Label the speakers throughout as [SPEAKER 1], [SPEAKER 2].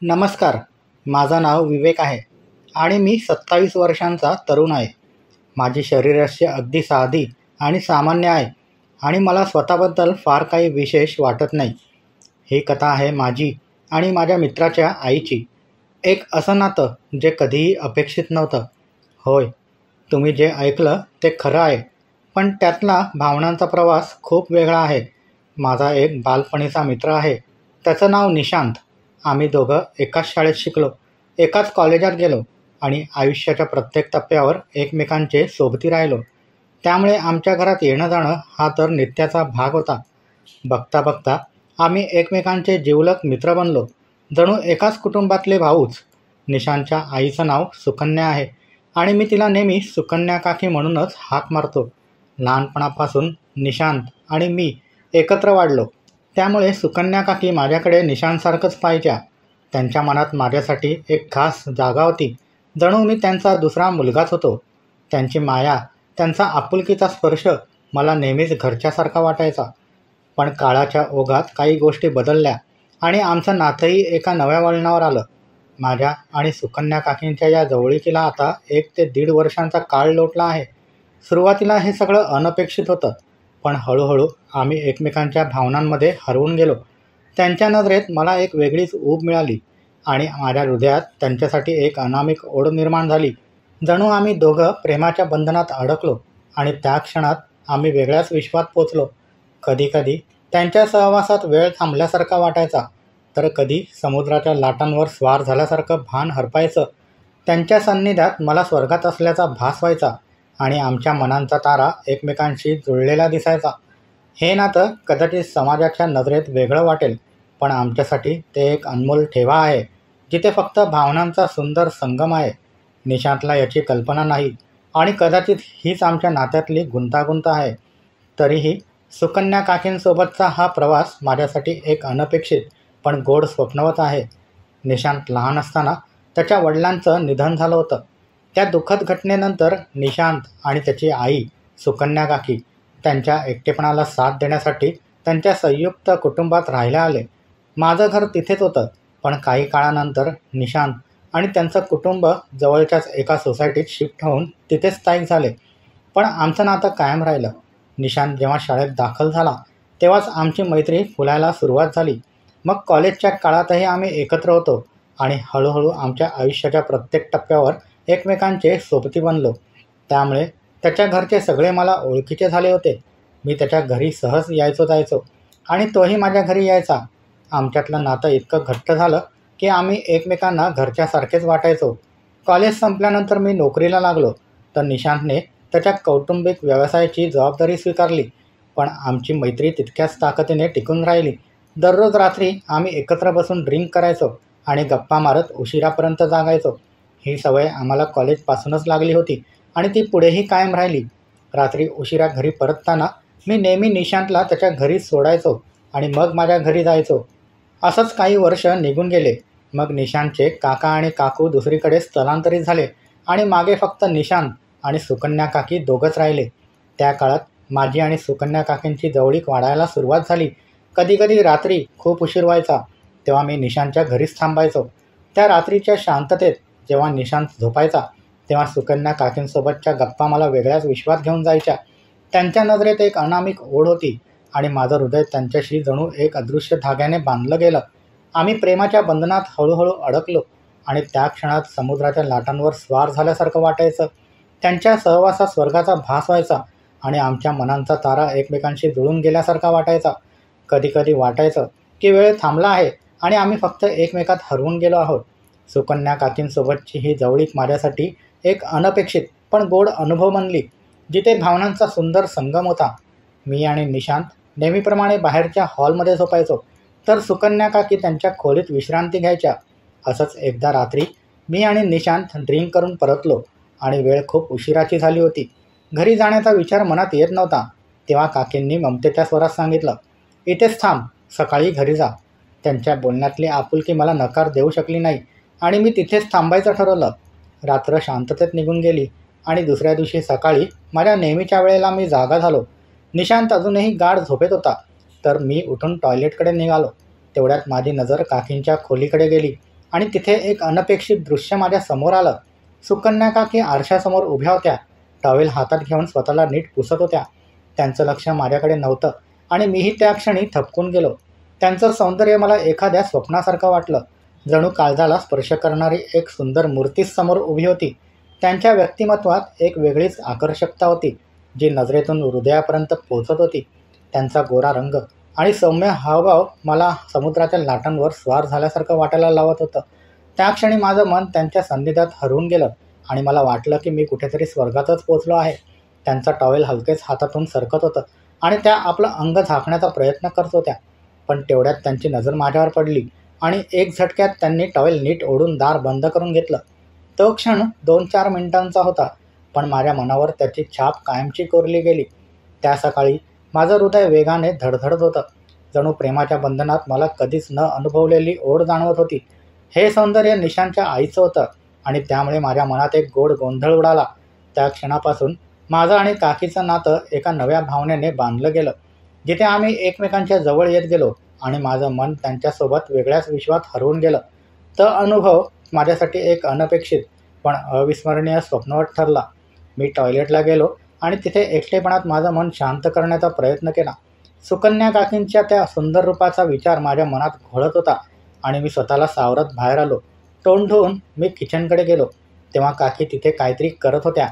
[SPEAKER 1] नमस्कार. माझं नाव विवेक आहे आणि मी 27 वर्षांचा तरुण आहे. माझी शरीरयष्टी अगदी साधी आणि सामान्य आहे आणि मला स्वतःबद्दल फार काही विशेष वाटत नाही. ही कथा आहे माझी आणि माझ्या मित्राच्या आईची. एक असं नातं जे कधीही अपेक्षित नव्हतं. होय, तुम्ही जे ऐकलं ते खरं आहे, पण त्यातला भावनांचा प्रवास खूप वेगळा आहे. माझा एक बालपणीचा मित्र आहे. त्याचं नाव निशांत. आम्ही दोघं एकाच शाळेत शिकलो, एकाच कॉलेजात गेलो आणि आयुष्याच्या प्रत्येक टप्प्यावर एकमेकांचे सोबती राहिलो. त्यामुळे आमच्या घरात येणं जाणं हा तर नित्याचा भाग होता. बघता बघता आम्ही एकमेकांचे जिवलग मित्र बनलो, जणू एकाच कुटुंबातले भाऊच. निशांतच्या आईचं नाव सुकन्या आहे आणि मी तिला नेहमी सुकन्या काकी म्हणूनच हाक मारतो. लहानपणापासून निशांत आणि मी एकत्र वाढलो, त्यामुळे सुकन्या काकी माझ्याकडे निशांतसारखंच पाहायच्या. त्यांच्या मनात माझ्यासाठी एक खास जागा होती, जणू मी त्यांचा दुसरा मुलगाच होतो. त्यांची माया, त्यांचा आपुलकीचा स्पर्श मला नेहमीच घरच्यासारखा वाटायचा. पण काळाच्या ओघात काही गोष्टी बदलल्या आणि आमचं नातंही एका नव्या वळणावर आलं. माझ्या आणि सुकन्या काकींच्या या जवळीकीला आता 1 ते 1.5 वर्षांचा काळ लोटला आहे. सुरुवातीला हे सगळं अनपेक्षित होतं, पण हळूहळू आम्ही एकमेकांच्या भावनांमध्ये हरवून गेलो. त्यांच्या नजरेत मला एक वेगळीच ऊब मिळाली आणि माझ्या हृदयात त्यांच्यासाठी एक अनामिक ओढ निर्माण झाली. जणू आम्ही दोघं प्रेमाच्या बंधनात अडकलो आणि त्या क्षणात आम्ही वेगळ्याच विश्वात पोचलो. कधीकधी त्यांच्या सहवासात वेळ थांबल्यासारखा वाटायचा, तर कधी समुद्राच्या लाटांवर स्वार झाल्यासारखं भान हरपायचं. त्यांच्या सान्निध्यात मला स्वर्गात असल्याचा भास व्हायचा आणि आमच्या मनांचा तारा एकमेकांशी जुळलेला दिसायचा. हे नातं कदाचित समाजाच्या नजरेत वेगळं वाटेल, पण आमच्यासाठी ते एक अनमोल ठेवा आहे, जिथे फक्त भावनांचा सुंदर संगम आहे. निशांतला याची कल्पना नाही आणि कदाचित हीच आमच्या नात्यातली गुंतागुंत आहे. तरीही सुकन्या काकींसोबतचा हा प्रवास माझ्यासाठी एक अनपेक्षित पण गोड स्वप्नवत आहे. निशांत लहान असताना त्याच्या वडिलांचं निधन झालं होतं. त्या दुःखद घटनेनंतर निशांत आणि त्याची आई सुकन्या काकी त्यांच्या एकटेपणाला साथ देण्यासाठी त्यांच्या संयुक्त कुटुंबात राहायला आले. माझं घर तिथेच होतं, पण काही काळानंतर निशांत आणि त्यांचं कुटुंब जवळच्याच एका सोसायटीत शिफ्ट होऊन तिथेच स्थायिक झाले. पण आमचं नातं कायम राहिलं. निशांत जेव्हा शाळेत दाखल झाला, तेव्हाच आमची मैत्री फुलायला सुरुवात झाली. मग कॉलेजच्या काळातही आम्ही एकत्र होतो आणि हळूहळू आमच्या आयुष्याच्या प्रत्येक टप्प्यावर एकमेकांचे सोबती बनलो. त्यामुळे त्याच्या घरचे सगळे मला ओळखीचे झाले होते. मी त्याच्या घरी सहज यायचो जायचो आणि तोही माझ्या घरी यायचा. आमच्यातलं नातं इतकं घट्ट झालं की आम्ही एकमेकांना घरच्यासारखेच वाटायचो. कॉलेज संपल्यानंतर मी नोकरीला लागलो, तर निशांतने त्याच्या कौटुंबिक व्यवसायाची जबाबदारी स्वीकारली. पण आमची मैत्री तितक्याच ताकदीने टिकून राहिली. दररोज रात्री आम्ही एकत्र बसून ड्रिंक करायचो आणि गप्पा मारत उशिरापर्यंत जागायचो. ही सवय आम्हाला कॉलेजपासूनच लागली होती आणि ती पुढेही कायम राहिली. रात्री उशिरा घरी परतताना मी नेहमी निशांतला त्याच्या घरी सोडायचो आणि मग माझ्या घरी जायचो. असंच काही वर्ष निघून गेले. मग निशांतचे काका आणि काकू दुसरीकडे स्थलांतरित झाले आणि मागे फक्त निशांत आणि सुकन्या काकी दोघंच राहिले. त्या काळात माझी आणि सुकन्या काकींची जवळीक वाढायला सुरुवात झाली. कधीकधी रात्री खूप उशीर व्हायचा, तेव्हा मी निशांतच्या घरीच थांबायचो. त्या रात्रीच्या शांततेत जेव्हा निशांत झोपायचा, तेव्हा सुकन्या काकींसोबतच्या गप्पा मला वेगळ्याच विश्वात घेऊन जायच्या. त्यांच्या नजरेत एक अनामिक ओढ होती आणि माझं हृदय त्यांच्याशी जणू एक अदृश्य धाग्याने बांधलं गेलं. आम्ही प्रेमाच्या बंधनात हळूहळू अडकलो आणि त्या क्षणात समुद्राच्या लाटांवर स्वार झाल्यासारखं वाटायचं. त्यांच्या सहवासात स्वर्गाचा भास व्हायचा आणि आमच्या मनांचा तारा एकमेकांशी जुळून गेल्यासारखा वाटायचा. कधीकधी वाटायचं की वेळ थांबला आहे आणि आम्ही फक्त एकमेकात हरवून गेलो आहोत. सुकन्या काकींसोबतची ही जवळीक माझ्यासाठी एक अनपेक्षित पण गोड अनुभव बनली, जिथे भावनांचा सुंदर संगम होता. मी आणि निशांत नेहमीप्रमाणे बाहेरच्या हॉलमध्ये झोपायचो, तर सुकन्या काकी त्यांच्या खोलीत विश्रांती घ्यायच्या. असंच एकदा रात्री मी आणि निशांत ड्रिंक करून परतलो आणि वेळ खूप उशिराची झाली होती. घरी जाण्याचा विचार मनात येत नव्हता. तेव्हा काकींनी ममतेच्या स्वरात सांगितलं, "इथेच थांब, सकाळी घरी जा." त्यांच्या बोलण्यातली आपुलकी मला नकार देऊ शकली नाही आणि मी तिथेच थांबायचं ठरवलं. रात्र शांततेत निघून गेली आणि दुसऱ्या दिवशी सकाळी माझ्या नेहमीच्या वेळेला मी जागा झालो. निशांत अजूनही गाढ झोपेत होता, तर मी उठून टॉयलेटकडे निघालो. तेवढ्यात माझी नजर काकींच्या खोलीकडे गेली आणि तिथे एक अनपेक्षित दृश्य माझ्या समोर आलं. सुकन्या काकी आरशासमोर उभ्या होत्या. टॉवेल हातात घेऊन स्वतःला नीट पुसत होत्या. त्यांचं लक्ष माझ्याकडे नव्हतं आणि मीही त्या क्षणी थबकून गेलो. त्यांचं सौंदर्य मला एखाद्या स्वप्नासारखं वाटलं. जणू काळजाला स्पर्श करणारी एक सुंदर मूर्तीच समोर उभी होती. त्यांच्या व्यक्तिमत्वात एक वेगळीच आकर्षकता होती, जी नजरेतून हृदयापर्यंत पोहोचत होती. त्यांचा गोरा रंग आणि सौम्य हावभाव मला समुद्राच्या लाटांवर स्वार झाल्यासारखं वाटायला लावत होतं. त्या क्षणी माझं मन त्यांच्या सान्निध्यात हरवून गेलं आणि मला वाटलं की मी कुठेतरी स्वर्गातच पोचलो आहे. त्यांचा टॉवेल हलकेच हातातून सरकत होतं आणि त्या आपलं अंग झाकण्याचा प्रयत्न करत होत्या. पण तेवढ्यात त्यांची नजर माझ्यावर पडली आणि एक झटक्यात त्यांनी टॉवेल नीट ओढून दार बंद करून घेतलं. तो क्षण 2-4 मिनिटांचा होता, पण माझ्या मनावर त्याची छाप कायमची कोरली गेली. त्या सकाळी माझं हृदय वेगाने धडधडत होतं. जणू प्रेमाच्या बंधनात मला कधीच न अनुभवलेली ओढ जाणवत होती. हे सौंदर्य निशांच्या आईचं होतं आणि त्यामुळे माझ्या मनात एक गोड गोंधळ उडाला. त्या क्षणापासून माझं आणि काकीचं नातं एका नव्या भावनेने बांधलं गेलं, जिथे आम्ही एकमेकांच्या जवळ येत गेलो आणि माझं मन त्यांच्यासोबत वेगळ्याच विश्वात हरवून गेलं. तो अनुभव माझ्यासाठी एक अनपेक्षित पण अविस्मरणीय स्वप्नवत ठरला. मी टॉयलेटला गेलो आणि तिथे एकटेपणात माझं मन शांत करण्याचा प्रयत्न केला. सुकन्या काकींच्या त्या सुंदर रूपाचा विचार माझ्या मनात घोळत होता आणि मी स्वतःला सावरत बाहेर आलो. तोंड धुवून मी किचनकडे गेलो, तेव्हा काकी तिथे काहीतरी करत होत्या.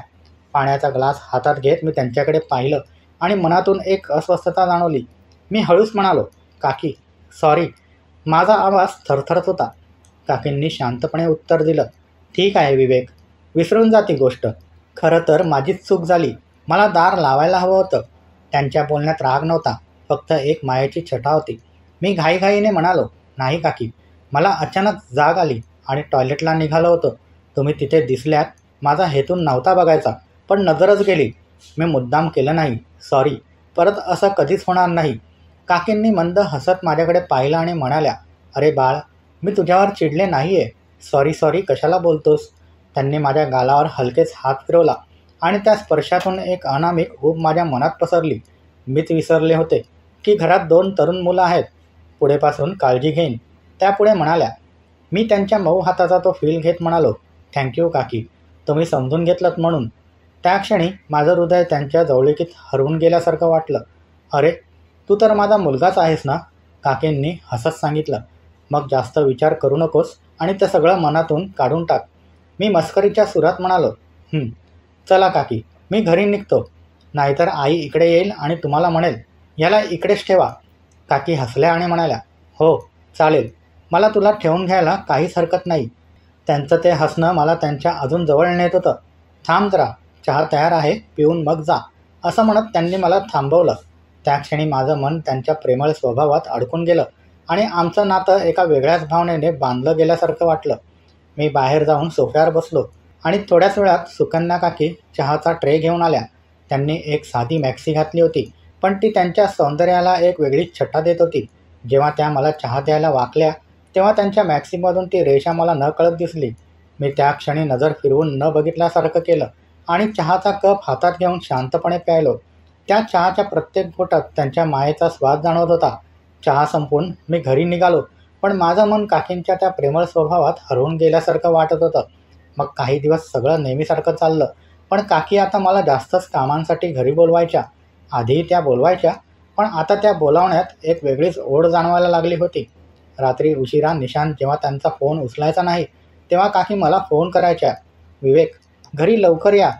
[SPEAKER 1] पाण्याचा ग्लास हातात घेत मी त्यांच्याकडे पाहिलं आणि मनातून एक अस्वस्थता जाणवली. मी हळूच म्हणालो, काकी सॉरी. माझा आवाज थरथरत होता. काकींनी शांतपणे उत्तर दिलं, ठीक आहे विवेक, विसरून जा ती गोष्ट. खरं तर माझीच चूक झाली. मला दार लावायला हवं होतं. त्यांच्या बोलण्यात राग नव्हता, फक्त एक मायेची छटा होती. मी घाईघाईने म्हणालो, नाही काकी, मला अचानक जाग आली आणि टॉयलेटला निघालो होतो. तुम्ही तिथे दिसल्यात. माझा हेतू नव्हता बघायचा, पण नजरच गेली. मी मुद्दाम केलं नाही. सॉरी. परत असं कधीच होणार नाही. काकींनी मंद हसत माझ्याकडे पाहिलं आणि म्हणाल्या, अरे बाळ, मी तुझ्यावर चिडले नाही आहे. सॉरी सॉरी कशाला बोलतोस. त्यांनी माझ्या गालावर हलकेच हात फिरवला आणि त्या स्पर्शातून एक अनामिक ऊब माझ्या मनात पसरली. मीच विसरले होते की घरात 2 तरुण मुलं आहेत. पुढेपासून काळजी घेईन. त्या पुढे म्हणाल्या. मी त्यांच्या मऊ हाताचा तो फील घेत म्हणालो, थँक्यू काकी, तुम्ही समजून घेतलंत म्हणून. त्या क्षणी माझं हृदय त्यांच्या जवळकीत हरवून गेल्यासारखं वाटलं. अरे, तू तर माझा मुलगाच आहेस ना, काकींनी हसत सांगितलं. मग जास्त विचार करू नकोस आणि ते सगळं मनातून काढून टाक. मी मस्करीच्या सुरात म्हणालो, चला काकी, मी घरी निघतो. नाहीतर आई इकडे येईल आणि तुम्हाला म्हणेल, ह्याला इकडेच ठेवा. काकी हसल्या आणि म्हणाल्या, हो चालेल, मला तुला ठेवून घ्यायला काहीच हरकत नाही. त्यांचं ते हसणं मला त्यांच्या अजून जवळ नेत होतं. थांब जरा, चहा तयार आहे, पिऊन मग जा, असं म्हणत त्यांनी मला थांबवलं. त्या क्षणी माझं मन त्यांच्या प्रेमळ स्वभावात अडकून गेलं आणि आमचं नातं एका वेगळ्याच भावनेने बांधलं गेल्यासारखं वाटलं. मी बाहेर जाऊन सोफ्यावर बसलो आणि थोड्याच वेळात सुकन्या काकी चहाचा ट्रे घेऊन आल्या. त्यांनी एक साधी मॅक्सी घातली होती, पण ती त्यांच्या सौंदर्याला एक वेगळीच छटा देत होती. जेव्हा त्या मला चहा द्यायला वाकल्या, तेव्हा त्यांच्या मॅक्सीमधून ती रेषा मला नकळत दिसली. मी त्या क्षणी नजर फिरवून न बघितल्यासारखं केलं आणि चहाचा कप हातात घेऊन शांतपणे प्यायलो. त्या चहाच्या प्रत्येक घोटात त्यांच्या मायेचा स्वाद जाणवत होता. चहा संपून मी घरी निघालो, पण माझं मन काकींच्या त्या प्रेमळ स्वभावात हरवून गेल्यासारखं वाटत होतं. मग काही दिवस सगळं नेहमीसारखं चाललं, पण काकी आता मला जास्तच कामांसाठी घरी बोलवायच्या. आधी त्या बोलवायच्या, पण आता त्या बोलावण्यात एक वेगळीच ओढ जाणवायला लागली होती. रात्री उशिरा निशांत जेव्हा त्यांचा फोन उचलायचा नाही, तेव्हा काकी मला फोन करायच्या, विवेक, घरी लवकर या,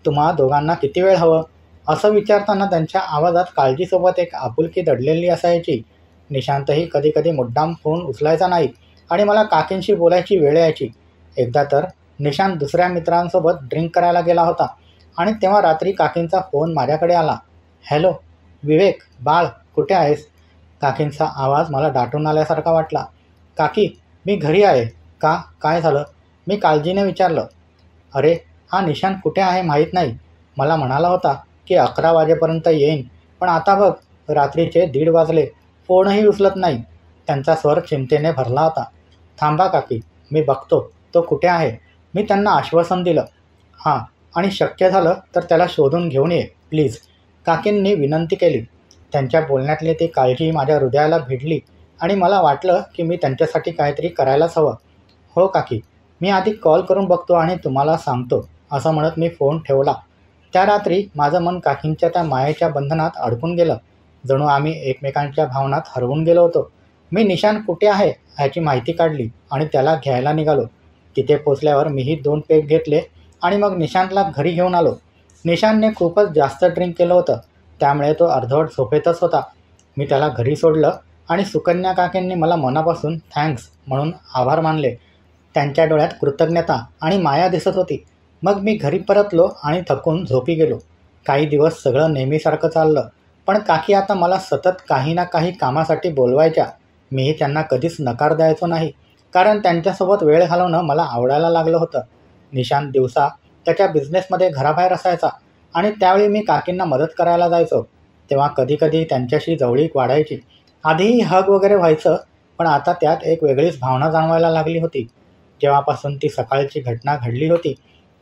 [SPEAKER 1] तुम्हा दोघांना किती वेळ हवं, असं विचारताना त्यांच्या आवाजात काळजीसोबत एक आपुलकी दडलेली असायची. निशांतही कधीकधी मुद्दाम फोन उचलायचा नाही आणि मला काकींशी बोलायची वेळ यायची. एकदा तर निशांत दुसऱ्या मित्रांसोबत ड्रिंक करायला गेला होता आणि तेव्हा रात्री काकींचा फोन माझ्याकडे आला. हॅलो विवेक, बाळ, कुठे आहेस. काकींचा आवाज मला दाटून आल्यासारखा वाटला. काकी, मी घरी आहे. का, काय झालं, मी काळजीने विचारलं. अरे, हा निशांत कुठे आहे माहीत नाही. मला म्हणाला होता की 11 वाजेपर्यंत येईन, पण आता बघ, रात्रीचे 1:30 वाजले, फोनही उचलत नाही. त्यांचा स्वर चिंतेने भरला होता. थांबा काकी, मी बघतो तो कुठे आहे. मी त्यांना आश्वासन दिलं. हां, आणि शक्य झालं तर त्याला शोधून घेऊन ये प्लीज, काकींनी विनंती केली. त्यांच्या बोलण्यातली ती काळजी माझ्या हृदयाला भिडली आणि मला वाटलं की मी त्यांच्यासाठी काहीतरी करायलाच हवं. हो काकी, मी आधी कॉल करून बघतो आणि तुम्हाला सांगतो, असं म्हणत मी फोन ठेवला. त्या रात्री माझं मन काकींच्या त्या मायेच्या बंधनात अडकून गेलं. जणू आम्ही एकमेकांच्या भावनात हरवून गेलो होतो. मी निशान कुठे आहे ह्याची माहिती काढली आणि त्याला घ्यायला निघालो. तिथे पोचल्यावर मीही 2 पेग घेतले आणि मग निशांतला घरी घेऊन आलो. निशांतने खूपच जास्त ड्रिंक केलं होतं, त्यामुळे तो अर्धवट झोपेतच होता. मी त्याला घरी सोडलं आणि सुकन्या काकींनी मला मनापासून थँक्स म्हणून आभार मानले. त्यांच्या डोळ्यात कृतज्ञता आणि माया दिसत होती. मग मी घरी परतलो आणि थकून झोपी गेलो. काही दिवस सगळं नेहमीसारखं चाललं, पण काकी आता मला सतत काही ना काही कामासाठी बोलवायच्या. मीही त्यांना कधीच नकार द्यायचो नाही, कारण त्यांच्यासोबत वेळ घालवणं मला आवडायला लागलं होतं. निशांत दिवसा त्याच्या बिझनेसमध्ये घराबाहेर असायचा आणि त्यावेळी मी काकींना मदत करायला जायचो. तेव्हा कधीकधी त्यांच्याशी जवळीक वाढायची. आधीही हग वगैरे व्हायचं, पण आता त्यात एक वेगळीच भावना जाणवायला लागली होती. जेव्हापासून ती सकाळची घटना घडली होती,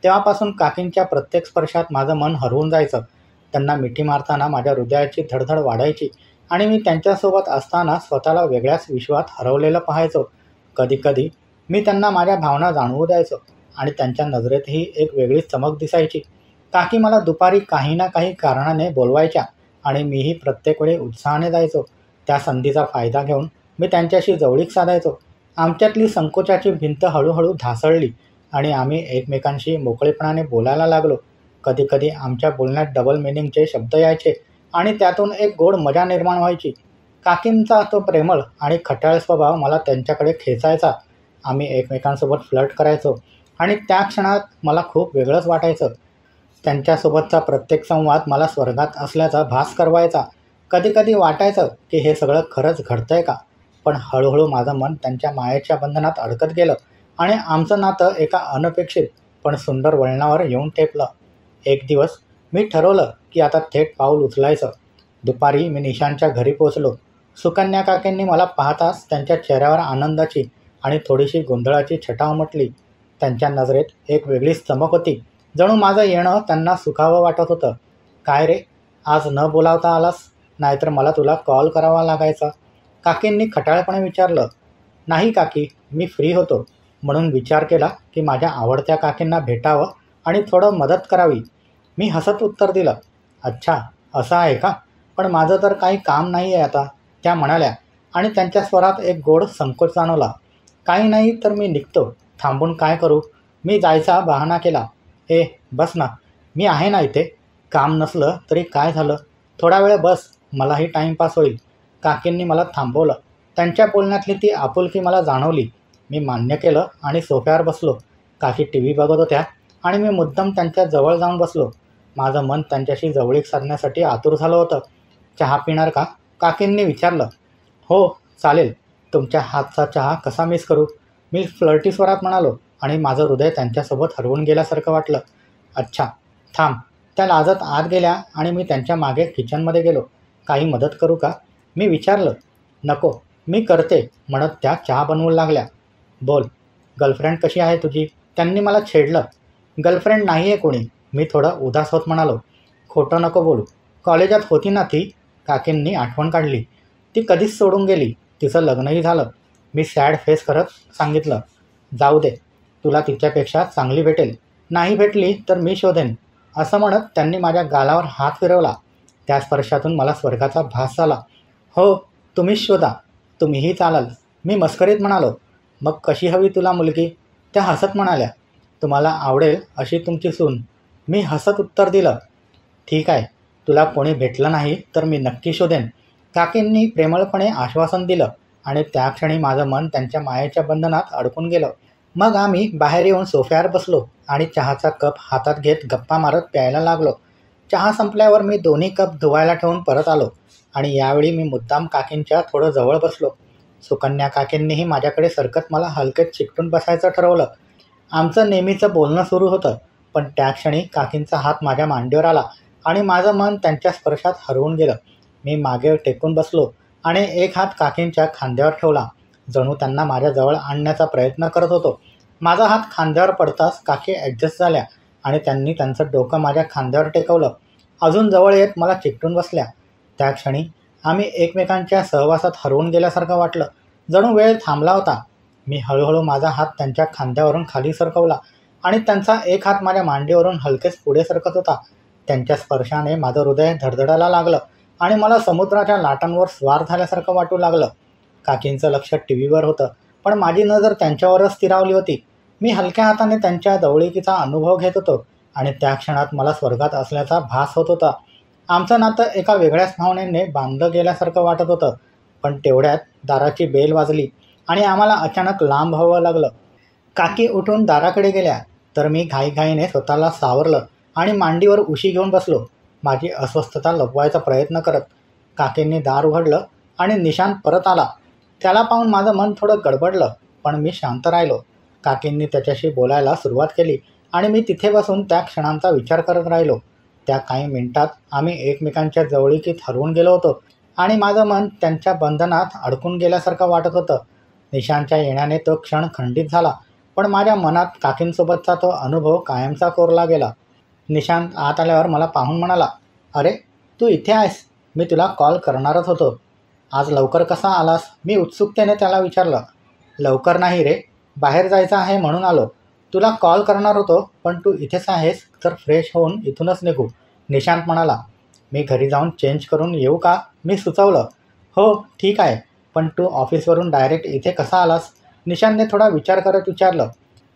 [SPEAKER 1] तेव्हापासून काकींच्या प्रत्येक स्पर्शात माझं मन हरवून जायचं. त्यांना मिठी मारताना माझ्या हृदयाची धडधड वाढायची आणि मी त्यांच्यासोबत असताना स्वतःला वेगळ्याच विश्वात हरवलेलं पाहायचो. कधीकधी मी त्यांना माझ्या भावना जाणवू द्यायचो आणि त्यांच्या नजरेतही एक वेगळीच चमक दिसायची. काकी मला दुपारी काही ना काही कारणाने बोलवायच्या आणि मीही प्रत्येक वेळी उत्साहाने जायचो. त्या संधीचा फायदा घेऊन मी त्यांच्याशी जवळीक साधायचो. आमच्यातली संकोचाची भिंत हळूहळू ढासळली आणि आम्ही एकमेकांशी मोकळेपणाने बोलायला लागलो. कधीकधी आमच्या बोलण्यात डबल मिनिंगचे शब्द यायचे आणि त्यातून एक गोड मजा निर्माण व्हायची. काकींचा तो प्रेमळ आणि खट्याळ स्वभाव मला त्यांच्याकडे खेचायचा. आम्ही एकमेकांसोबत फ्लर्ट करायचो आणि त्या क्षणात मला खूप वेगळंच वाटायचं. त्यांच्यासोबतचा प्रत्येक संवाद मला स्वर्गात असल्याचा भास करवायचा. कधीकधी वाटायचं की हे सगळं खरंच घडतंय का? पण हळूहळू माझं मन त्यांच्या मायेच्या बंधनात अडकत गेलं आणि आमचं नातं एका अनपेक्षित पण सुंदर वळणावर येऊन ठेपलं. एक दिवस मी ठरवलं की आता थेट पाऊल उचलायचं. दुपारी मी निशांतच्या घरी पोचलो. सुकन्या काकींनी मला पाहताच त्यांच्या चेहऱ्यावर आनंदाची आणि थोडीशी गोंधळाची छटा उमटली. त्यांच्या नजरेत एक वेगळीच चमक होती. जणू माझं येणं त्यांना सुखावं वाटत होतं. काय रे, आज न बोलावता आलास? नाहीतर मला तुला कॉल करावा लागायचा, काकींनी खटाळपणे विचारलं. नाही काकी, मी फ्री होतो म्हणून विचार केला की माझ्या आवडत्या काकींना भेटावं आणि थोडं मदत करावी. मी हसत उत्तर दिलं. अच्छा, असं आहे का? पण माझं तर काही काम नाही आहे आता, त्या म्हणाल्या आणि त्यांच्या स्वरात एक गोड संकोच जाणवला. काही नाही तर मी निघतो, थांबून काय करू? मी जायचा बहाणा केला. ए बस ना, मी आहे ना इथे. काम नसलं तरी काय झालं, थोडा वेळ बस, मलाही टाईमपास होईल. काकींनी मला थांबवलं. त्यांच्या बोलण्यातली ती आपुलकी मला जाणवली. मी मान्य केलं आणि सोफ्यावर बसलो. काकी टी व्ही बघत होत्या आणि मी मुद्दाम त्यांच्या जवळ जाऊन बसलो. माझं मन त्यांच्याशी जवळीक साधण्यासाठी आतुर झालं होतं. चहा पिणार का? काकींनी विचारलं. हो चालेल, तुमच्या हातचा चहा कसा मिस करू, मी फ्लर्टी स्वरात म्हणालो आणि माझं हृदय त्यांच्यासोबत हरवून गेल्यासारखं वाटलं. अच्छा थांब. त्या लाजत आत गेल्या आणि मी त्यांच्या मागे किचनमध्ये गेलो. काही मदत करू का, मी विचारलं. नको, मी करते म्हणत त्या चहा बनवू लागल्या. बोल, गर्लफ्रेंड कशी आहे तुझी, त्यांनी मला छेडलं. गर्लफ्रेंड नाही आहे कोणी, मी थोडा उदास होत म्हणालो. खोटं नको बोलू, कॉलेजात होती ना ती, काकींनी आठवण काढली. ती कधीच सोडून गेली, तिचं लग्नही झालं, मी सॅड फेस करत सांगितलं. जाऊ दे, तुला तिच्यापेक्षा चांगली भेटेल, नाही भेटली तर मी शोधेन, असं म्हणत त्यांनी माझ्या गालावर हात फिरवला. त्या स्पर्शातून मला स्वर्गाचा भास झाला. हो, तुम्हीच शोधा, तुम्हीही चालाल, मी मस्करीत म्हणालो. मग कशी हवी तुला मुलगी, त्या हसत म्हणाल्या. तुम्हाला आवडेल अशी तुमची सून, मी हसत उत्तर दिलं. ठीक आहे, तुला कोणी भेटलं नाही तर मी नक्की शोधेन, काकींनी प्रेमळपणे आश्वासन दिलं आणि त्या क्षणी माझं मन त्यांच्या मायेच्या बंधनात अडकून गेलं. मग आम्ही बाहेर येऊन सोफ्यावर बसलो आणि चहाचा कप हातात घेत गप्पा मारत प्यायला लागलो. चहा संपल्यावर मी दोन्ही कप धुवायला ठेवून परत आलो आणि यावेळी मी मुद्दाम काकींच्या थोडं जवळ बसलो. सुकन्या काकींनीही माझ्याकडे सरकत मला हलकेच चिकटून बसायचं ठरवलं. आमचं नेहमीचं बोलणं सुरू होतं, पण त्या क्षणी काकींचा हात माझ्या मांडीवर आला आणि माझं मन त्यांच्या स्पर्शात हरवून गेलं. मी मागे टेकून बसलो आणि एक हात काकींच्या खांद्यावर ठेवला, जणू त्यांना माझ्याजवळ आणण्याचा प्रयत्न करत होतो. माझा हात खांद्यावर पडताच काकी ॲडजस्ट झाल्या आणि त्यांनी त्यांचं डोकं माझ्या खांद्यावर टेकवलं. अजून जवळ येत मला चिकटून बसल्या. त्या क्षणी आम्ही एकमेकांच्या सहवासात हरवून गेल्यासारखं वाटलं, जणू वेळ थांबला होता. मी हळूहळू माझा हात त्यांच्या खांद्यावरून खाली सरकवला आणि त्यांचा एक हात माझ्या मांडीवरून हलकेच पुढे सरकत होता. त्यांच्या स्पर्शाने माझं हृदय धडधडायला लागलं आणि मला समुद्राच्या लाटांवर स्वार झाल्यासारखं वाटू लागलं. काकींचं लक्ष टी व्हीवर होतं, पण माझी नजर त्यांच्यावरच स्थिरावली होती. मी हलक्या हाताने त्यांच्या जवळीकीचा अनुभव घेत होतो आणि त्या क्षणात मला स्वर्गात असल्याचा भास होत होता. आमचं नातं एका वेगळ्याच भावनेने बांधलं गेल्यासारखं वाटत होतं. पण तेवढ्यात दाराची बेल वाजली आणि आम्हाला अचानक लांब व्हावं लागलं. काकी उठून दाराकडे गेल्या, तर मी घाईघाईने स्वतःला सावरलं आणि मांडीवर उशी घेऊन बसलो, माझी अस्वस्थता लपवायचा प्रयत्न करत. काकींनी दार उघडलं आणि निशांत परत आला. त्याला पाहून माझं मन थोडं गडबडलं, पण मी शांत राहिलो. काकींनी त्याच्याशी बोलायला सुरुवात केली आणि मी तिथे बसून त्या क्षणांचा विचार करत राहिलो. त्या काही मिनिटात आम्ही एकमेकांच्या जवळीकीत हरवून गेलो होतो आणि माझं मन त्यांच्या बंधनात अडकून गेल्यासारखं वाटत होतं. निशांतच्या येण्याने तो क्षण खंडित झाला, पण माझ्या मनात काकींसोबतचा तो अनुभव कायमचा कोरला गेला. निशांत आत आल्यावर मला पाहून म्हणाला, "अरे, तू इथे आहेस? मी तुला कॉल करणारच होतो. आज लवकर कसा आलास?" मी उत्सुकतेने त्याला विचारलं. "लवकर नाही रे, बाहेर जायचं आहे म्हणून आलो. तुला कॉल करणार होतो, पण तू इथेच आहेस तर फ्रेश होऊन इथूनच निघू," निशांत म्हणाला. "मी घरी जाऊन चेंज करून येऊ का?" मी सुचवलं. "हो ठीक आहे, पण तू ऑफिसवरून डायरेक्ट इथे कसा आलास?" निशांतने थोडा विचार करत विचारलं.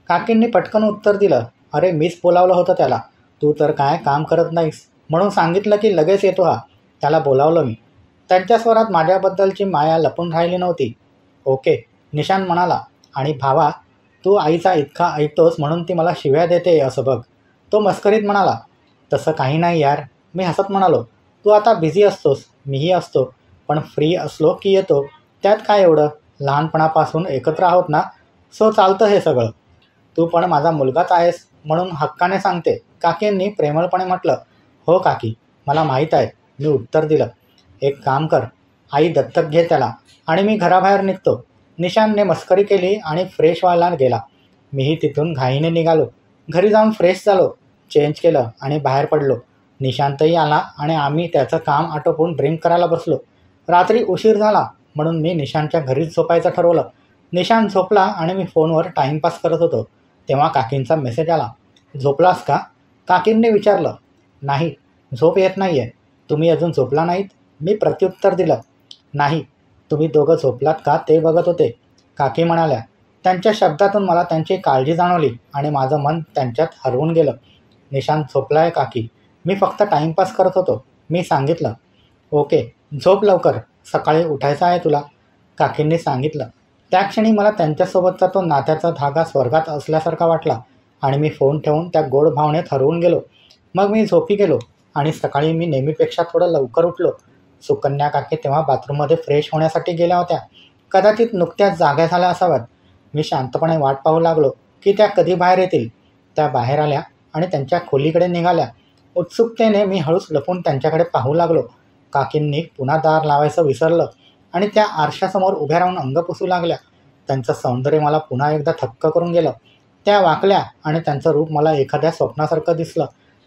[SPEAKER 1] काकींनी पटकन उत्तर दिलं, "अरे, मीच बोलावलं होतं त्याला. तू तर काय काम करत नाहीस म्हणून सांगितलं की लगेच येतो हा. त्याला बोलावलं मी." त्यांच्या स्वरात माझ्याबद्दलची माया लपून राहिली नव्हती. "ओके," निशांत म्हणाला. "आणि भावा, तू आईचा इतका ऐकतोस म्हणून ती मला शिव्या देते असं बघ." तो मस्करीत म्हणाला. "तसं काही नाही यार," मी हसत म्हणालो. "तू आता बिझी असतोस, मीही असतो, पण फ्री असलो की येतो. त्यात काय एवढं? लहानपणापासून एकत्र आहोत ना, सो चालतं हे सगळं. तू पण माझा मुलगाच आहेस म्हणून हक्काने सांगते," काकींनी प्रेमळपणे म्हटलं. "हो काकी, मला माहीत आहे," मी उत्तर दिलं. "एक काम कर, आई दत्तक घे त्याला आणि मी घराबाहेर निघतो." निशांतने मस्करी केली आणि फ्रेश व्हायला गेला. मीही तिथून घाईने निघालो. घरी जाऊन फ्रेश झालो, चेंज केलं आणि बाहेर पडलो. निशांतही आला आणि आम्ही त्याचं काम आटोपून ड्रिंक करायला बसलो. रात्री उशीर झाला म्हणून मी निशांतच्या घरीच झोपायचं ठरवलं. निशांत झोपला आणि मी फोनवर टाईमपास करत होतो, तेव्हा काकींचा मेसेज आला. "झोपलास का?" काकींनी विचारलं. "नाही, झोप येत नाही आहे. तुम्ही अजून झोपला नाहीत?" मी प्रत्युत्तर दिलं. "नाही, तुम्ही दोघं झोपलात का ते बघत होते," काकी म्हणाल्या. त्यांच्या शब्दातून मला त्यांची काळजी जाणवली आणि माझं मन त्यांच्यात हरवून गेलं. "निशांत झोपलाय काकी, मी फक्त टाईमपास करत होतो," मी सांगितलं. "ओके, झोप लवकर, सकाळी उठायचं आहे तुला," काकींनी सांगितलं. त्या क्षणी मला त्यांच्यासोबतचा तो नात्याचा धागा स्वर्गात असल्यासारखा वाटला आणि मी फोन ठेवून त्या गोड भावनेत हरवून गेलो. मग मी झोपी गेलो आणि सकाळी मी नेहमीपेक्षा थोडं लवकर उठलो. सुकन्या काकी तेव्हा बाथरूममध्ये फ्रेश होण्यासाठी गेल्या होत्या. कदाचित नुकत्याच जाग्या झाल्या असाव्यात. मी शांतपणे वाट पाहू लागलो की त्या कधी बाहेर येतील. त्या बाहेर आल्या आणि त्यांच्या खोलीकडे निघाल्या. उत्सुकतेने मी हळूच लपून त्यांच्याकडे पाहू लागलो. काकींनी पुन्हा दार लावायचं विसरलं आणि त्या आरशासमोर उभ्या राहून अंग पुसू लागल्या. त्यांचं सौंदर्य मला पुन्हा एकदा थक्क करून गेलं. त्या वाकल्या आणि त्यांचं रूप मला एखाद्या स्वप्नासारखं दिसलं.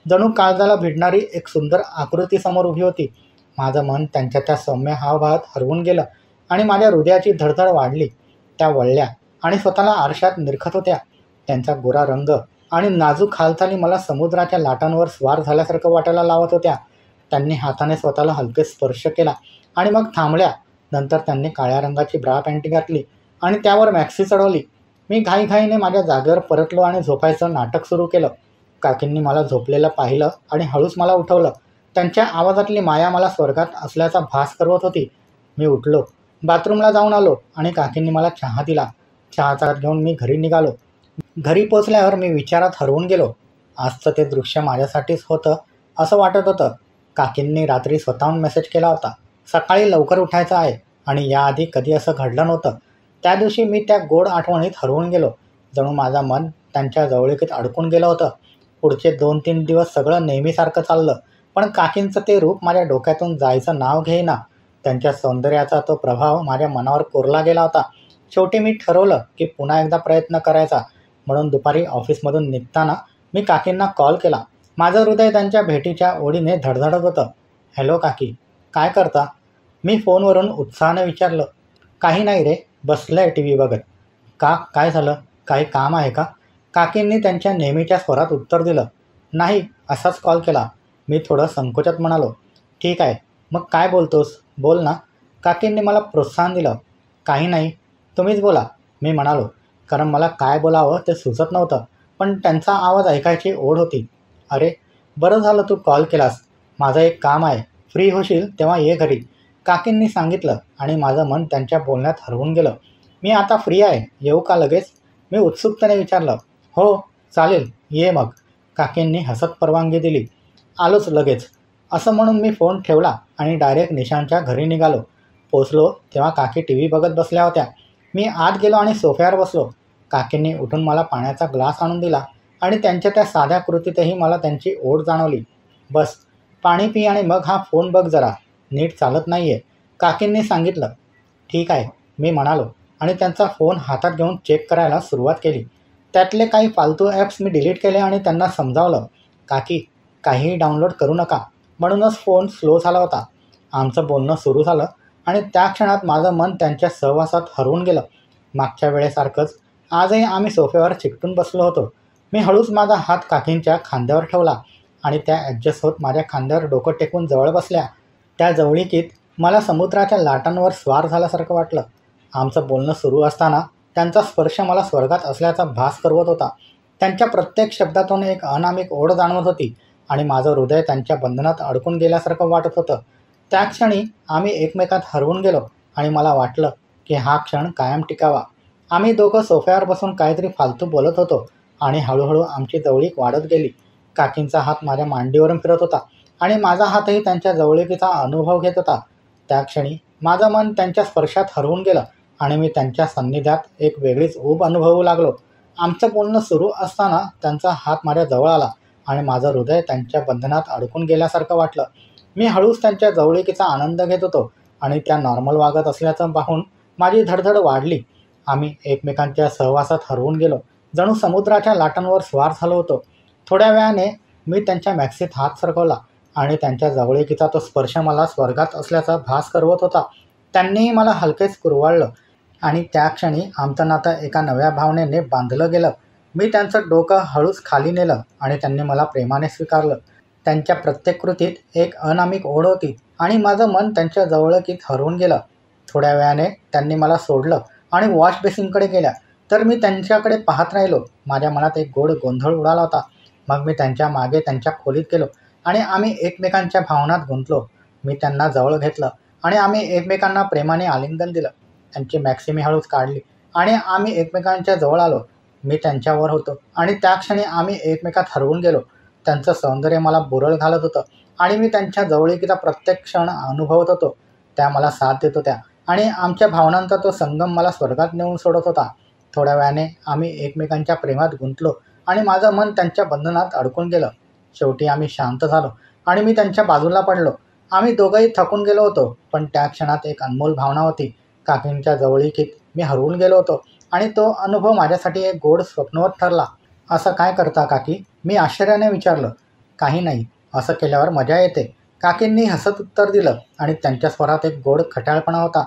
[SPEAKER 1] जणू काळजाला भिडणारी एक सुंदर आकृती समोर उभी होती. माझं मन त्यांच्या त्या सौम्य हावभावात हरवून गेलं आणि माझ्या हृदयाची धडधड वाढली. त्या वळल्या आणि स्वतःला आरशात निरखत होत्या. त्यांचा गोरा रंग आणि नाजूक हालचाली मला समुद्राच्या लाटांवर स्वार झाल्यासारखं वाटायला लावत होत्या. त्यांनी हाताने स्वतःला हलके स्पर्श केला आणि मग थांबल्या. नंतर त्यांनी काळ्या रंगाची ब्रा पॅन्टी घातली आणि त्यावर मॅक्सी चढवली. मी घाईघाईने माझ्या जागेवर परतलो आणि झोपायचं नाटक सुरू केलं. काकींनी मला झोपलेलं पाहिलं आणि हळूच मला उठवलं. त्यांच्या आवाजातली माया मला स्वर्गात असल्याचा भास करवत होती. मी उठलो, बाथरूमला जाऊन आलो आणि काकींनी मला चहा दिला. चहाचा हात घेऊन मी घरी निघालो. घरी पोचल्यावर मी विचारात हरवून गेलो. आजचं ते दृश्य माझ्यासाठीच होतं असं वाटत होतं. काकींनी रात्री स्वतःहून मेसेज केला होता, "सकाळी लवकर उठायचं आहे," आणि याआधी कधी असं घडलं नव्हतं. त्या दिवशी मी त्या गोड आठवणीत हरवून गेलो. जणू माझं मन त्यांच्या जवळीकीत अडकून गेलं होतं. पुढचे 2-3 दिवस सगळं नेहमीसारखं चाललं, पण काकींचं ते रूप माझ्या डोक्यातून जायचं नाव घेईना. त्यांच्या सौंदर्याचा तो प्रभाव माझ्या मनावर कोरला गेला होता. शेवटी मी ठरवलं की पुन्हा एकदा प्रयत्न करायचा. म्हणून दुपारी ऑफिसमधून निघताना मी काकींना कॉल केला. माझं हृदय त्यांच्या भेटीच्या ओढीने धडधडत होतं. "हॅलो काकी, काय करता?" मी फोनवरून उत्साहाने विचारलं. "काही नाही रे, बसलंय टी व्ही बघत." काय झालं? काही काम आहे का? काकींनी त्यांच्या नेहमीच्या स्वरात उत्तर दिलं. नाही, असाच कॉल केला. मी थोडं संकोचात म्हणालो. ठीक आहे, मग काय बोलतोस? बोल ना. काकींनी मला प्रोत्साहन दिलं. काही नाही, तुम्हीच बोला, मी म्हणालो. कारण मला काय बोलावं ते सुचत नव्हतं, पण त्यांचा आवाज ऐकायची ओढ होती. अरे, बरं झालं तू कॉल केलास. माझं एक काम आहे. फ्री होशील तेव्हा ये घरी, काकींनी सांगितलं आणि माझं मन त्यांच्या बोलण्यात हरवून गेलं. मी आता फ्री आहे, येऊ का लगेच? मी उत्सुकतेने विचारलं. हो, चालेल, ये मग, काकींनी हसत परवानगी दिली. आलोच लगेच, असं म्हणून मी फोन ठेवला आणि डायरेक्ट निशांतच्या घरी निघालो. पोचलो तेव्हा काकी टी व्ही बघत बसल्या होत्या. मी आत गेलो आणि सोफ्यावर बसलो. काकींनी उठून मला पाण्याचा ग्लास आणून दिला आणि त्यांच्या त्या साध्या कृतीतही मला त्यांची ओढ जाणवली. बस, पाणी पी आणि मग हा फोन बघ जरा, नीट चालत नाही आहे, काकींनी सांगितलं. ठीक आहे, मी म्हणालो आणि त्यांचा फोन हातात घेऊन चेक करायला सुरुवात केली. त्यातले काही फालतू ॲप्स मी डिलीट केले आणि त्यांना समजावलं. काकी, काहीही डाउनलोड करू नका, म्हणूनच फोन स्लो झाला होता. आमचं बोलणं सुरू झालं आणि त्या क्षणात माझं मन त्यांच्या सहवासात हरवून गेलं. मागच्या वेळेसारखंच आजही आम्ही सोफ्यावर चिकटून बसलो होतो. मी हळूच माझा हात काकींच्या खांद्यावर ठेवला आणि त्या ॲडजस्ट होत माझ्या खांद्यावर डोकं टेकून जवळ बसल्या. त्या जवळीकीत मला समुद्राच्या लाटांवर स्वार झाल्यासारखं वाटलं. आमचं बोलणं सुरू असताना त्यांचा स्पर्श मला स्वर्गात असल्याचा भास करवत होता. त्यांच्या प्रत्येक शब्दातून एक अनामिक ओढ जाणवत होती आणि माझं हृदय त्यांच्या बंधनात अडकून गेल्यासारखं वाटत होतं. त्या क्षणी आम्ही एकमेकात हरवून गेलो आणि मला वाटलं की हा क्षण कायम टिकावा. आम्ही दोघं सोफ्यावर बसून काहीतरी फालतू बोलत होतो आणि हळूहळू आमची जवळीक वाढत गेली. काकींचा हात माझ्या मांडीवरून फिरत होता आणि माझा हातही त्यांच्या जवळीकीचा अनुभव घेत होता. त्या क्षणी माझं मन त्यांच्या स्पर्शात हरवून गेलं आणि मी त्यांच्या सान्निध्यात एक वेगळीच ऊब अनुभवू लागलो. आमचं बोलणं सुरू असताना त्यांचा हात माझ्या जवळ आला आणि माझं हृदय त्यांच्या बंधनात अडकून गेल्यासारखं वाटलं. मी हळूच त्यांच्या जवळीकीचा आनंद घेत होतो आणि त्या नॉर्मल वागत असल्याचं पाहून माझी धडधड वाढली. आम्ही एकमेकांच्या सहवासात हरवून गेलो, जणू समुद्राच्या लाटांवर स्वार झालो होतो. थोड्या वेळाने मी त्यांच्या मॅक्सीत हात सरकवला आणि त्यांच्या जवळीकीचा तो स्पर्श मला स्वर्गात असल्याचा भास करवत होता. त्यांनीही मला हलकेच कुरवाळलं आणि त्या क्षणी आमचं नातं एका नव्या भावनेने बांधलं गेलं. मी त्यांचं डोकं हळूच खाली नेलं आणि त्यांनी मला प्रेमाने स्वीकारलं. त्यांच्या प्रत्येक कृतीत एक अनामिक ओढ होती आणि माझं मन त्यांच्या जवळकीत हरवून गेलं. थोड्या वेळाने त्यांनी मला सोडलं आणि वॉश बेसिनकडे गेल्या, तर मी त्यांच्याकडे पाहत राहिलो. माझ्या मनात एक गोड गोंधळ उडाला होता. मग मी त्यांच्या मागे त्यांच्या खोलीत गेलो आणि आम्ही एकमेकांच्या भावनात गुंतलो. मी त्यांना जवळ घेतलं आणि आम्ही एकमेकांना प्रेमाने आलिंगन दिलं. त्यांची मॅक्सी मी हळूच काढली आणि आम्ही एकमेकांच्या जवळ आलो. मी त्यांच्यावर होतो आणि त्या क्षणी आम्ही एकमेकात हरवून गेलो. त्यांचं सौंदर्य मला बुरळ घालत होतं आणि मी त्यांच्या जवळीकीचा प्रत्येक क्षण अनुभवत होतो. त्या मला साथ देत होत्या आणि आमच्या भावनांचा तो संगम मला स्वर्गात नेऊन सोडत होता. थोड्या वेळाने आम्ही एकमेकांच्या प्रेमात गुंतलो आणि माझं मन त्यांच्या बंधनात अडकून गेलं. शेवटी आम्ही शांत झालो आणि मी त्यांच्या बाजूला पडलो. आम्ही दोघंही थकून गेलो होतो, पण त्या क्षणात एक अनमोल भावना होती. काकींच्या जवळीकीत मी हरवून गेलो होतो आणि तो अनुभव माझ्यासाठी एक गोड स्वप्नवत ठरला. असं काय करता काकी? मी आश्चर्याने विचारलं. काही नाही, असं केल्यावर मजा येते, काकींनी हसत उत्तर दिलं आणि त्यांच्या स्वरात एक गोड खट्याळपणा होता.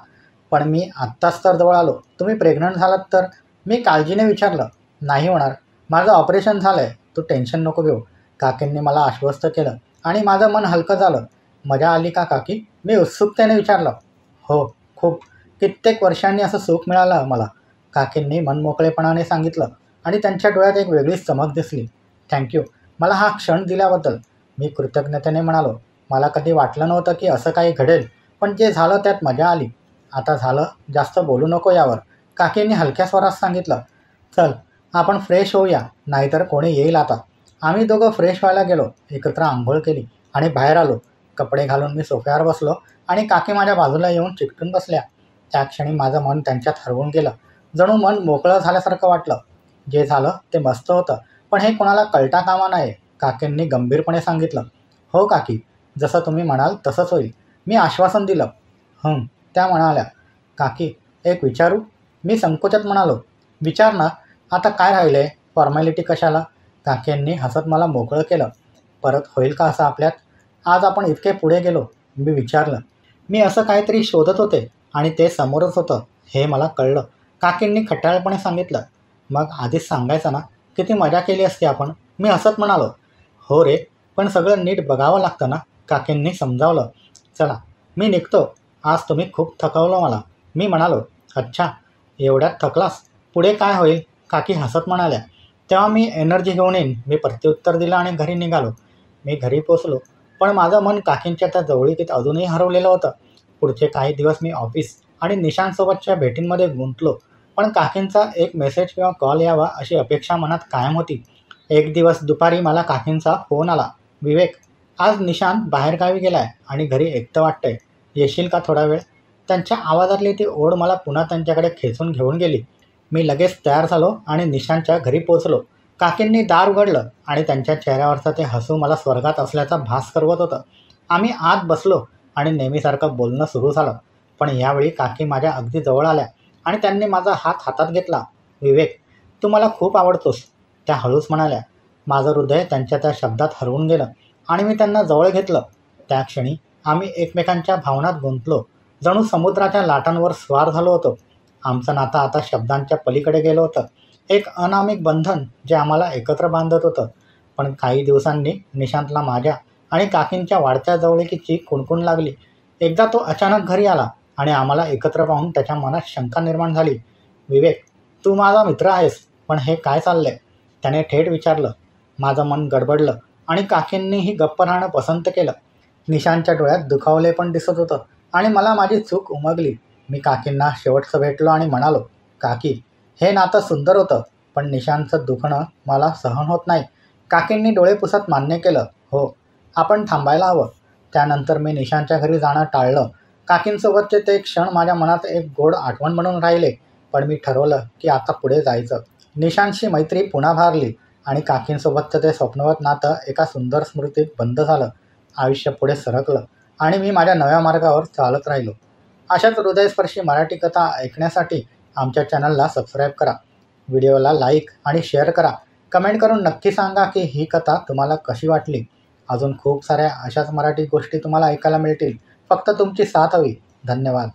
[SPEAKER 1] पण मी आत्ताच तर जवळ आलो. तुम्ही प्रेग्नंट झालात तर? मी काळजीने विचारलं. नाही होणार, माझं ऑपरेशन झालं आहे, तू टेन्शन नको घेऊ, काकींनी मला आश्वस्त केलं आणि माझं मन हलकं झालं. मजा आली का काकी? मी उत्सुकतेने विचारलं. हो, खूप. कित्येक वर्षांनी असं सुख मिळालं मला, काकींनी मनमोकळेपणाने सांगितलं आणि त्यांच्या डोळ्यात एक वेगळीच चमक दिसली. थँक्यू, मला हा क्षण दिल्याबद्दल, मी कृतज्ञतेने म्हणालो. मला कधी वाटलं नव्हतं की असं काही घडेल, पण जे झालं त्यात मजा आली. आता झालं, जास्त बोलू नको यावर, काकींनी हलक्या स्वरात सांगितलं. चल, आपण फ्रेश होऊया, नाहीतर कोणी येईल आता. आम्ही दोघं फ्रेश व्हायला गेलो, एकत्र आंघोळ केली आणि बाहेर आलो. कपडे घालून मी सोफ्यावर बसलो आणि काकी माझ्या बाजूला येऊन चिकटून बसल्या. त्या क्षणी माझं मन त्यांच्यात हरवून गेलं, जणू मन मोकळं झाल्यासारखं वाटलं. जे झालं ते मस्त होतं, पण हे कोणाला कळता कामा नये, काकींनी गंभीरपणे सांगितलं. हो काकी, जसं तुम्ही म्हणाल तसंच होईल, मी आश्वासन दिलं. त्या म्हणाल्या. काकी, एक विचारू? मी संकोचात म्हणालो. विचार ना, आता काय राहिले, फॉर्मॅलिटी कशाला? काकींनी हसत मला मोकळं केलं. परत होईल का असं आपल्यात? आज आपण इतके पुढे गेलो. मी विचारलं. मी असं काहीतरी शोधत होते आणि ते समोरच होतं हे मला कळलं. काकींनी खट्याळपणे सांगितलं. मग आधीच सांगायचं ना, किती मजा केली असती आपण. मी हसत म्हणालो. हो रे, पण सगळं नीट बघावं लागतं ना, काकींनी समजावलं. चला मी निघतो, आज तुम्ही खूप थकवलं मला, मी म्हणालो. अच्छा, एवढ्यात थकलास, पुढे काय होईल, काकी हसत म्हणाल्या. तेव्हा मी एनर्जी घेऊन येईन, मी प्रत्युत्तर दिलं आणि घरी निघालो. मी घरी पोचलो, पण माझं मन काकींच्या त्या जवळीकीत अजूनही हरवलेलं होतं. पुढचे काही दिवस मी ऑफिस आणि निशांतसोबतच्या भेटींमध्ये गुंतलो, पण काकींचा एक मेसेज किंवा कॉल यावा अशी अपेक्षा मनात कायम होती. एक दिवस दुपारी मला काकींचा फोन आला. विवेक, आज निशांत बाहेरगावी गेलाय आणि घरी एकटं वाटतंय, येशील का थोडा वेळ. त्यांच्या आवाजातली ती ओढ मला पुन्हा त्यांच्याकडे खेचून घेऊन गेली. मी लगेच तयार झालो आणि निशांतच्या घरी पोचलो. काकींनी दार उघडलं आणि त्यांच्या चेहऱ्यावरचं ते हसू मला स्वर्गात असल्याचा भास करवत होतं. आम्ही आत बसलो आणि नेहमीसारखं बोलणं सुरू झालं. पण यावेळी काकी माझ्या अगदी जवळ आल्या आणि त्यांनी माझा हात हातात घेतला. विवेक, तू मला खूप आवडतोस, त्या हळूच म्हणाल्या. माझं हृदय त्यांच्या त्या शब्दात हरवून गेलं आणि मी त्यांना जवळ घेतलं. त्या क्षणी आम्ही एकमेकांच्या भावनात गुंतलो, जणू समुद्राच्या लाटांवर स्वार झालो होतो. आमचं नातं आता शब्दांच्या पलीकडे गेलं होतं, एक अनामिक बंधन जे आम्हाला एकत्र बांधत होतं. पण काही दिवसांनी निशांतला माझ्या आणि काकींच्या वाढत्या जवळीकीची कुणकुण लागली. एकदा तो अचानक घरी आला आणि आम्हाला एकत्र पाहून त्याच्या मनात शंका निर्माण झाली. विवेक, तू माझा मित्र आहेस, पण हे काय चाललंय, त्याने थेट विचारलं. माझं मन गडबडलं आणि काकींनीही गप्प राहणं पसंत केलं. निशांतच्या डोळ्यात दुखावले पण दिसत होतं आणि मला माझी चूक उमगली. मी काकींना शेवटचं भेटलो आणि म्हणालो, काकी, हे नातं सुंदर होतं, पण निशांतचं दुखणं मला सहन होत नाही. काकींनी डोळे पुसत मान्य केलं. हो, आपण थांबायला हवं. त्यानंतर मी निशांतच्या घरी जाणं टाळलं. काकींसोबतचे ते क्षण माझ्या मनात एक गोड आठवण म्हणून राहिले. पण मी ठरवलं की आता पुढे जायचं. निशांतशी मैत्री पुन्हा भारली आणि काकींसोबतचं ते स्वप्नवत नातं एका सुंदर स्मृतीत बंद झालं. आयुष्य पुढे सरकलं आणि मी माझ्या नव्या मार्गावर चालत राहिलो. अशाच हृदयस्पर्शी मराठी कथा ऐकण्यासाठी आमच्या चॅनलला सबस्क्राईब करा. व्हिडिओला लाईक आणि शेअर करा. कमेंट करून नक्की सांगा की ही कथा तुम्हाला कशी वाटली. अजून खूप साऱ्या अशाच मराठी गोष्टी तुम्हाला ऐकायला मिळतील. फक्त तुमची साथ हवी. धन्यवाद.